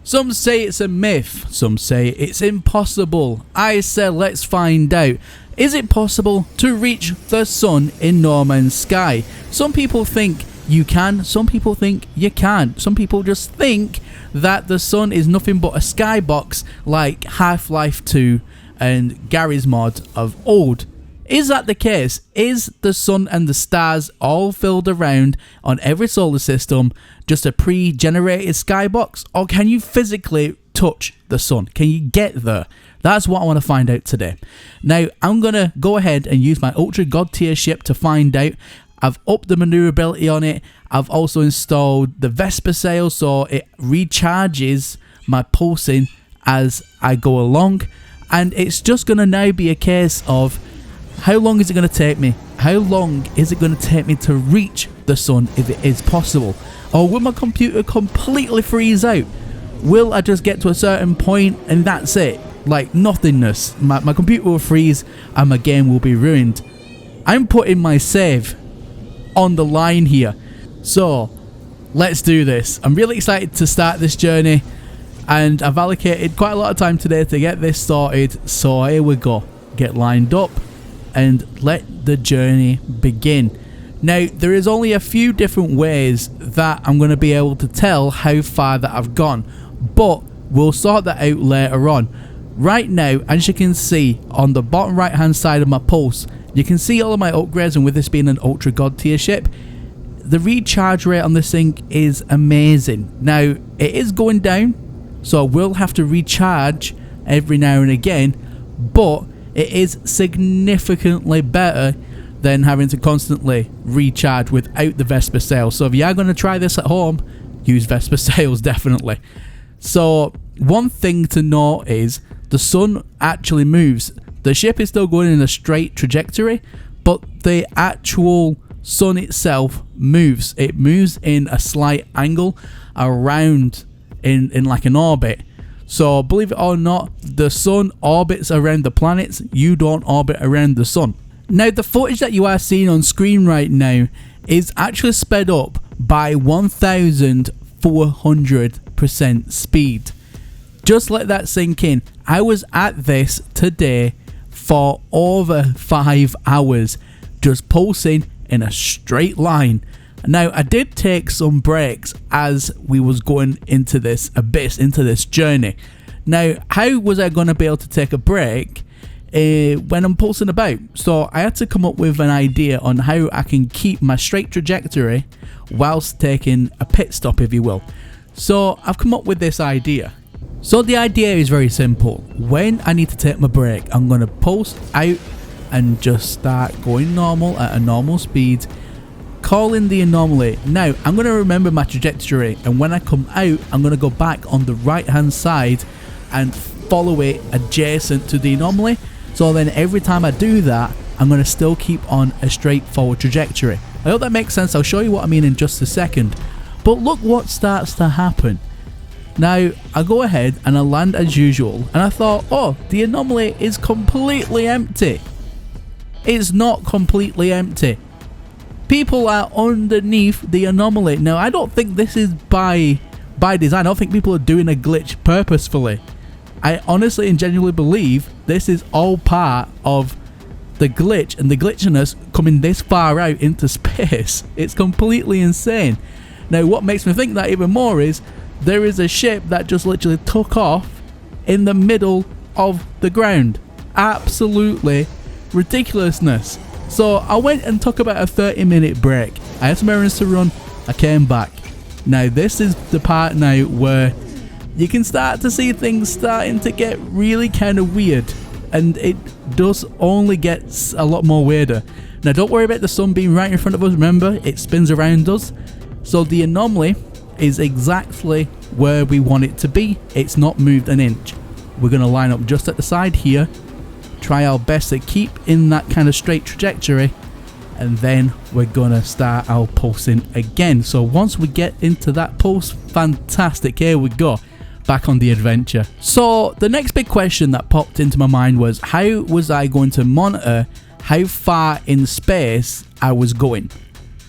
Some say it's a myth, some say it's impossible. I said let's find out. Is it possible to reach the sun in No Man's Sky? Some people think you can, some people think you can't. Some people just think that the sun is nothing but a skybox like Half-Life 2 and Garry's Mod of old. Is that the case? Is the sun and the stars all filled around on every solar system just a pre-generated skybox? Or can you physically touch the sun? Can you get there? That's what I want to find out today. Now, I'm going to go ahead and use my Ultra God tier ship to find out. I've upped the maneuverability on it. I've also installed the Vesper sail so it recharges my pulsing as I go along. And it's just going to now be a case of how long is it going to take me? How long is it going to take me to reach the sun if it is possible? Or will my computer completely freeze out? Will I just get to a certain point and that's it? Like nothingness. My computer will freeze and my game will be ruined. I'm putting my save on the line here. So, let's do this. I'm really excited to start this journey. And I've allocated quite a lot of time today to get this sorted. So here we go. Get lined up and let the journey begin. Now, there is only a few different ways that I'm going to be able to tell how far that I've gone, but we'll sort that out later on. Right now, as you can see on the bottom right hand side of my pulse, you can see all of my upgrades, and with this being an Ultra God tier ship, the recharge rate on this thing is amazing. Now, it is going down, so I will have to recharge every now and again, but it is significantly better than having to constantly recharge without the Vesper sail. So if you are going to try this at home, use Vesper sails definitely. So one thing to note is the sun actually moves. The ship is still going in a straight trajectory, but the actual sun itself moves. It moves in a slight angle around in like an orbit. So believe it or not, the sun orbits around the planets. You don't orbit around the sun. Now, the footage that you are seeing on screen right now is actually sped up by 1,400% speed. Just let that sink in. I was at this today for over 5 hours, just pulsing in a straight line. Now, I did take some breaks as we was going into this abyss, into this journey. Now, how was I going to be able to take a break when I'm pulsing about? So I had to come up with an idea on how I can keep my straight trajectory whilst taking a pit stop, if you will. So I've come up with this idea. So the idea is very simple. When I need to take my break, I'm going to pulse out and just start going normal at a normal speed, calling the anomaly. Now, I'm going to remember my trajectory, and when I come out, I'm going to go back on the right hand side and follow it adjacent to the anomaly. So then every time I do that, I'm going to still keep on a straightforward trajectory. I hope that makes sense. I'll show you what I mean in just a second. But look what starts to happen. Now, I go ahead and I land as usual, and I thought, oh, the anomaly is completely empty. It's not completely empty. People are underneath the anomaly. Now, I don't think this is by design. I don't think people are doing a glitch purposefully. I honestly and genuinely believe this is all part of the glitch and the glitchiness coming this far out into space. It's completely insane. Now, what makes me think that even more is there is a ship that just literally took off in the middle of the ground. Absolutely ridiculousness. So I went and took about a 30-minute break. I had some errands to run. I came back. Now, this is the part now where you can start to see things starting to get really kind of weird, and it does only get a lot more weirder. Now, don't worry about the sun being right in front of us. Remember, it spins around us. So the anomaly is exactly where we want it to be. It's not moved an inch. We're going to line up just at the side here, try our best to keep in that kind of straight trajectory, and then we're gonna start our pulsing again. So once we get into that pulse, fantastic, here we go, back on the adventure. So the next big question that popped into my mind was, how was I going to monitor how far in space I was going?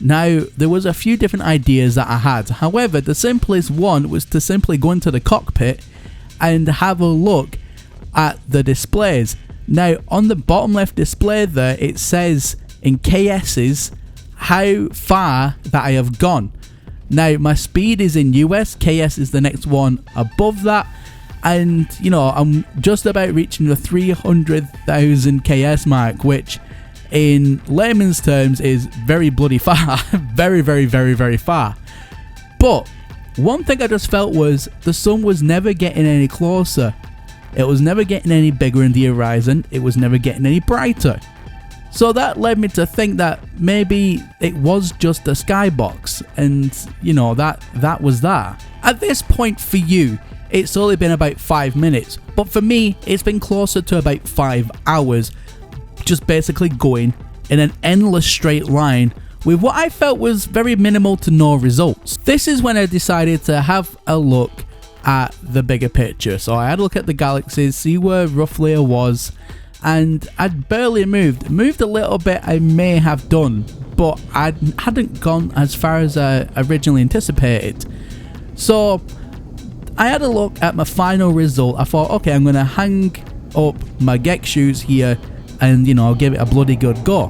Now, there was a few different ideas that I had. However, the simplest one was to simply go into the cockpit and have a look at the displays. Now, on the bottom left display there, it says in KS's how far that I have gone. Now, my speed is in US, KS is the next one above that, and you know, I'm just about reaching the 300,000 KS mark, which in layman's terms is very bloody far. very, very, very, very far. But one thing I just felt was the sun was never getting any closer. It was never getting any bigger in the horizon. It was never getting any brighter. So that led me to think that maybe it was just a skybox, and you know, that was that. At this point for you, it's only been about 5 minutes, but for me, it's been closer to about 5 hours, just basically going in an endless straight line with what I felt was very minimal to no results. This is when I decided to have a look at the bigger picture. So I had a look at the galaxies, see where roughly I was, and I'd barely moved a little bit. I may have done, but I hadn't gone as far as I originally anticipated. So I had a look at my final result. I thought, okay, I'm gonna hang up my Gek shoes here and, you know, I'll give it a bloody good go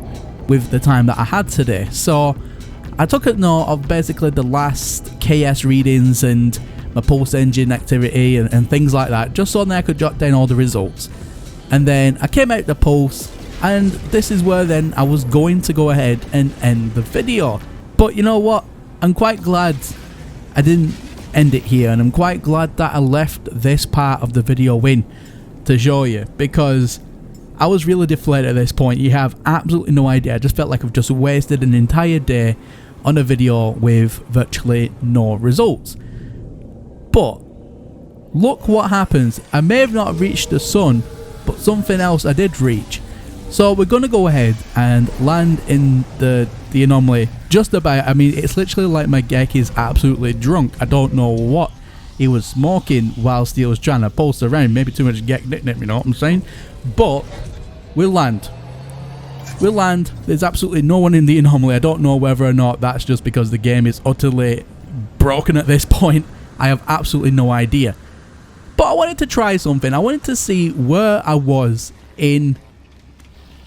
with the time that I had today. So I took a note of basically the last KS readings and my pulse engine activity and things like that, just so that I could jot down all the results. And then I came out the pulse, and this is where then I was going to go ahead and end the video. But you know what? I'm quite glad I didn't end it here, and I'm quite glad that I left this part of the video in to show you, because I was really deflated at this point. You have absolutely no idea. I just felt like I've just wasted an entire day on a video with virtually no results. But look what happens. I may have not reached the sun, but something else I did reach. So we're going to go ahead and land in the anomaly just about. I mean, it's literally like my Gek is absolutely drunk. I don't know what he was smoking whilst he was trying to pulse around. Maybe too much Gek nickname, you know what I'm saying? But we'll land. We'll land. There's absolutely no one in the anomaly. I don't know whether or not that's just because the game is utterly broken at this point. I have absolutely no idea. But I wanted to try something. I wanted to see where I was in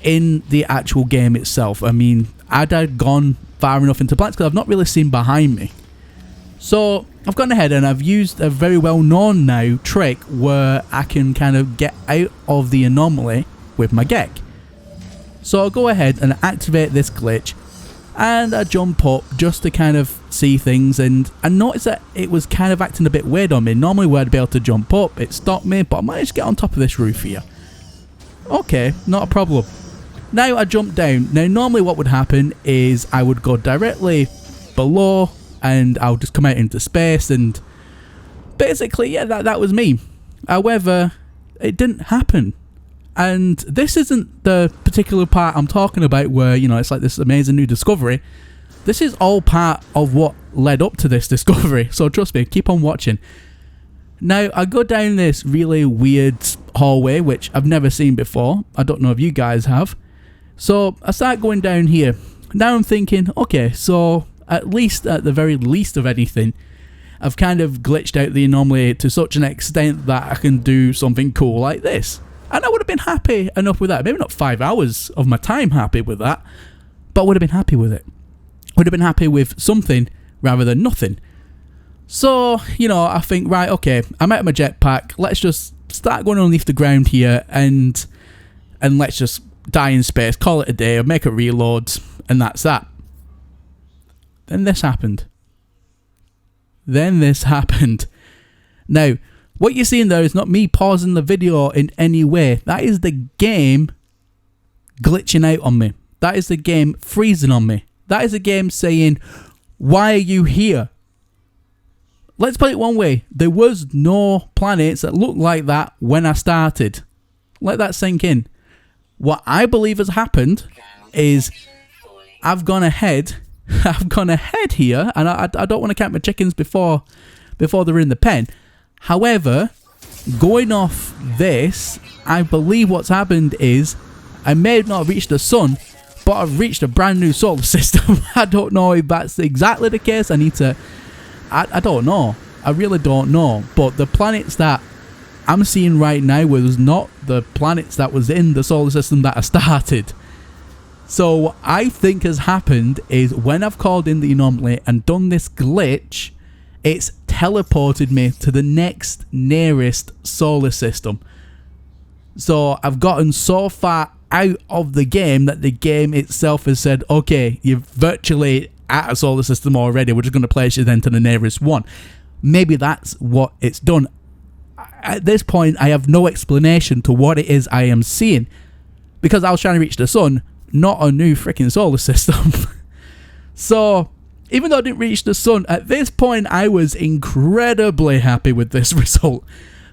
the actual game itself. I mean, had I gone far enough into planets? Because I've not really seen behind me. So I've gone ahead and I've used a very well known now trick where I can kind of get out of the anomaly with my Gek. So I'll go ahead and activate this glitch, and I jump up just to kind of see things, and I noticed that it was kind of acting a bit weird on me. Normally where I'd be able to jump up, it stopped me, but I managed to get on top of this roof here. Okay, not a problem. Now I jump down. Now normally what would happen is I would go directly below and I'll just come out into space, and basically, yeah, that was me. However, it didn't happen. And this isn't the particular part I'm talking about where, you know, it's like this amazing new discovery. This is all part of what led up to this discovery. So trust me, keep on watching. Now, I go down this really weird hallway, which I've never seen before. I don't know if you guys have. So I start going down here. Now I'm thinking, okay, so at the very least of anything, I've kind of glitched out the anomaly to such an extent that I can do something cool like this. And I would have been happy enough with that. Maybe not 5 hours of my time happy with that, but I would have been happy with it. Would have been happy with something rather than nothing. So, you know, I think, right, okay, I'm out of my jetpack. Let's just start going underneath the ground here and let's just die in space, call it a day, or make a reload, and that's that. Then this happened. Now, what you're seeing there is not me pausing the video in any way. That is the game glitching out on me. That is the game freezing on me. That is the game saying, why are you here? Let's put it one way. There was no planets that looked like that when I started. Let that sink in. What I believe has happened is I've gone ahead here, and I don't want to count my chickens before they're in the pen. However, going off this, I believe what's happened is I may have not reached the sun, but I've reached a brand new solar system. I don't know if that's exactly the case. I don't know. I really don't know. But the planets that I'm seeing right now was not the planets that was in the solar system that I started. So what I think has happened is when I've called in the anomaly and done this glitch, it's teleported me to the next nearest solar system. So I've gotten so far out of the game that the game itself has said, okay, you're virtually at a solar system already, we're just going to place you then to the nearest one. Maybe that's what it's done. At this point, I have no explanation to what it is I am seeing, because I was trying to reach the sun, not a new freaking solar system. So even though I didn't reach the sun, at this point I was incredibly happy with this result,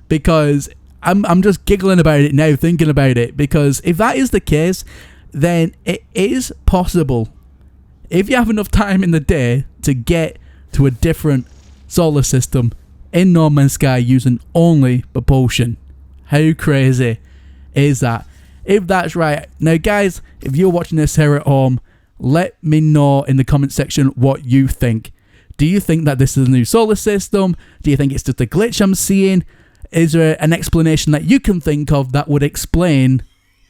because I'm just giggling about it now, thinking about it, because if that is the case, then it is possible, if you have enough time in the day, to get to a different solar system in No Man's Sky using only propulsion. How crazy is that? If that's right. Now guys, if you're watching this here at home, let me know in the comment section what you think. Do you think that this is a new solar system? Do you think it's just a glitch I'm seeing? Is there an explanation that you can think of that would explain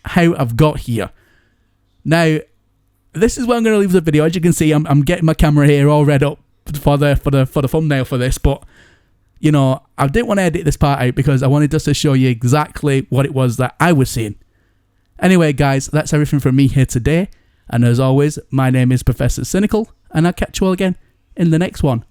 how I've got here? Now, this is where I'm going to leave the video. As you can see, I'm getting my camera here all red up for the thumbnail for this, but you know, I didn't want to edit this part out because I wanted just to show you exactly what it was that I was seeing. Anyway, guys, that's everything from me here today. And as always, my name is Professor Cynical, and I'll catch you all again in the next one.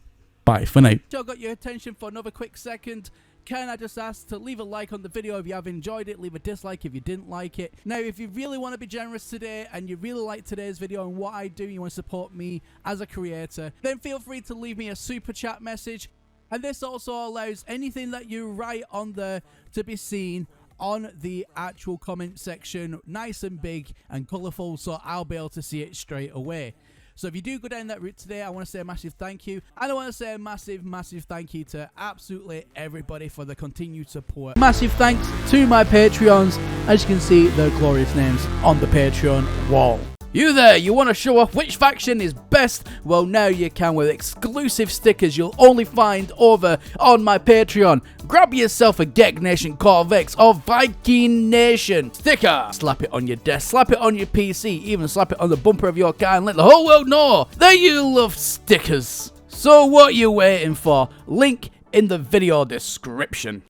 Bye for now. So I got your attention for another quick second. Can I just ask to leave a like on the video if you have enjoyed it, leave a dislike if you didn't like it. Now, if you really want to be generous today and you really like today's video and what I do, you want to support me as a creator, then feel free to leave me a super chat message. And this also allows anything that you write on there to be seen on the actual comment section, nice and big and colourful, so I'll be able to see it straight away. So if you do go down that route today, I want to say a massive thank you. And I want to say a massive, massive thank you to absolutely everybody for the continued support. Massive thanks to my Patreons. As you can see, their glorious names on the Patreon wall. You there, you want to show off which faction is best? Well, now you can with exclusive stickers you'll only find over on my Patreon. Grab yourself a Gek Nation Corvex or Viking Nation sticker. Slap it on your desk, slap it on your PC, even slap it on the bumper of your car and let the whole world know that you love stickers. So what are you waiting for? Link in the video description.